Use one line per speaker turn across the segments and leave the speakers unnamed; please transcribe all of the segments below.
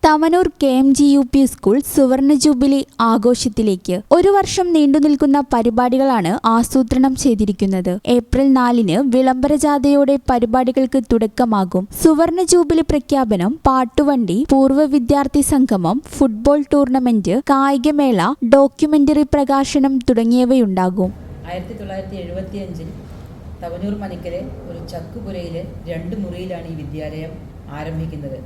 Thavanur KMGUP school സുവർണ jubilee ആഘോഷത്തിലേക്ക് 1 വർഷം നീണ്ടുനിൽക്കുന്ന പരിപാടികളാണ് ആസൂത്രണം ചെയ്തിരിക്കുന്നത്. ഏപ്രിൽ 4-ന് വിളംബര ജാഥയോടെ പരിപാടികൾക്ക് തുടക്കമാകും. സുവർണ ജൂബിലി പ്രഖ്യാപനം, പാട്ടുവണ്ടി, പൂർവ്വ വിദ്യാർത്ഥി സംഗമം, ഫുട്ബോൾ ടൂർണമെന്റ്, കായികമേള, ഡോക്യുമെന്ററി പ്രകാശനം തുടങ്ങിയവയുണ്ടാകും.
1975-ൽ തവനൂർ മനക്കലെ ഒരു ചക്കുപുരയിലെ 2 മുറിയിലാണ് ഈ വിദ്യാലയം ആരംഭിക്കുന്നത്.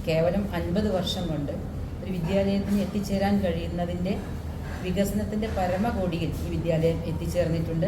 കേവലം 50 വർഷം കൊണ്ട് ഒരു വിദ്യാലയത്തിന് എത്തിച്ചേരാൻ കഴിയുന്നതിൻ്റെ വികസനത്തിൻ്റെ പരമകോടിയിൽ ഈ വിദ്യാലയം എത്തിച്ചേർന്നിട്ടുണ്ട്.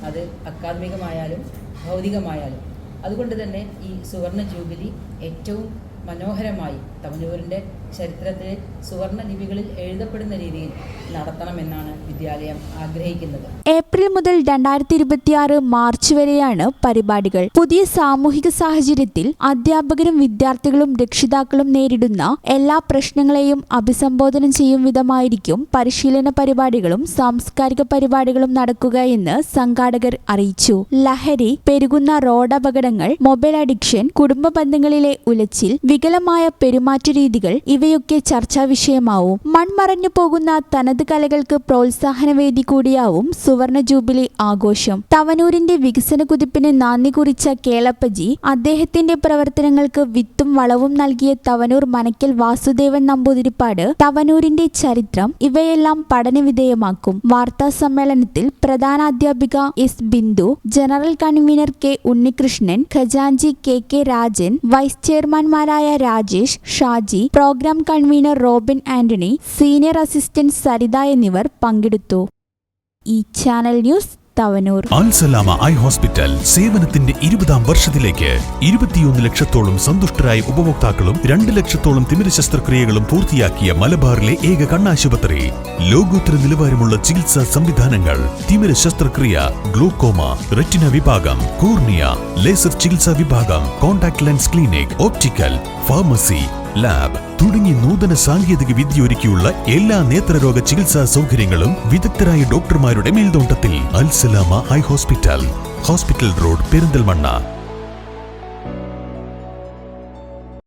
അത് അക്കാദമികമായാലും ഭൗതികമായാലും. അതുകൊണ്ട് തന്നെ ഈ സുവർണ ജൂബിലി ഏറ്റവും മനോഹരമായി തവനൂരിൻ്റെ ചരിത്രത്തിലെ സുവർണ ലിപികളിൽ എഴുതപ്പെടുന്ന രീതിയിൽ നടത്തണമെന്നാണ് വിദ്യാലയം ആഗ്രഹിക്കുന്നത്.
ഏപ്രിൽ മുതൽ 2026 മാർച്ച് വരെയാണ് പരിപാടികൾ. പുതിയ സാമൂഹിക സാഹചര്യത്തിൽ അധ്യാപകരും വിദ്യാർത്ഥികളും രക്ഷിതാക്കളും നേരിടുന്ന എല്ലാ പ്രശ്നങ്ങളെയും അഭിസംബോധന ചെയ്യും വിധമായിരിക്കും പരിശീലന പരിപാടികളും സാംസ്കാരിക പരിപാടികളും നടക്കുക എന്ന് സംഘാടകർ അറിയിച്ചു. ലഹരി, പെരുകുന്ന റോഡപകടങ്ങൾ, മൊബൈൽ അഡിക്ഷൻ, കുടുംബ ബന്ധങ്ങളിലെ ഉലച്ചിൽ, വികലമായ പെരുമാറ്റ രീതികൾ ഇവയൊക്കെ ചർച്ചാ വിഷയമാവും. മൺമറഞ്ഞു പോകുന്ന തനത് കലകൾക്ക് പ്രോത്സാഹനവേദി കൂടിയാവും സുവർണ ജൂബിലി ആഘോഷം. തവനൂരിന്റെ വികസന കുതിപ്പിന് നാന്ദി കുറിച്ച കേളപ്പജി, അദ്ദേഹത്തിന്റെ പ്രവർത്തനങ്ങൾക്ക് വിത്തും വളവും നൽകിയ തവനൂർ മനക്കൽ വാസുദേവൻ നമ്പൂതിരിപ്പാട്, തവനൂരിന്റെ ചരിത്രം ഇവയെല്ലാം പഠനവിധേയമാക്കും. വാർത്താ സമ്മേളനത്തിൽ പ്രധാനാധ്യാപിക S Bindu, general convener K Unnikrishnan, ഖജാൻജി കെ രാജൻ, വൈസ് ചെയർമാൻമാരായ Rajesh, Shaji, programme convener Robin Antony, senior assistant Saritha എന്നിവർ പങ്കെടുത്തു. ഈ channel news Thavanoor.
Alsalama eye hospital സേവനത്തിന്റെ 20ാം വർഷത്തിലേക്ക് 21 ലക്ഷത്തോളം സന്തുഷ്ടരായ ഉപഭോക്താക്കളും 2 ലക്ഷത്തോളം തിമിര ശസ്ത്രക്രിയകളും പൂർത്തിയാക്കിയ മലബാറിലെ ഏക കണ്ണാശുപത്രി. ലോകോത്തര നിലവാരമുള്ള ചികിത്സാ സംവിധാനങ്ങൾ, തിമിര ശസ്ത്രക്രിയ, ഗ്ലൂക്കോമ, റെറ്റിന വിഭാഗം, കോർണിയ, ലേസർ ചികിത്സാ വിഭാഗം, contact lens clinic, optical, pharmacy, lab തുടങ്ങി നൂതന സാങ്കേതിക വിദ്യ ഒരുക്കിയുള്ള എല്ലാ നേത്രരോഗ ചികിത്സാ സൗകര്യങ്ങളും വിദഗ്ധരായ ഡോക്ടർമാരുടെ മേൽനോട്ടത്തിൽ. Al Salama eye hospital, hospital road, Perinthalmanna.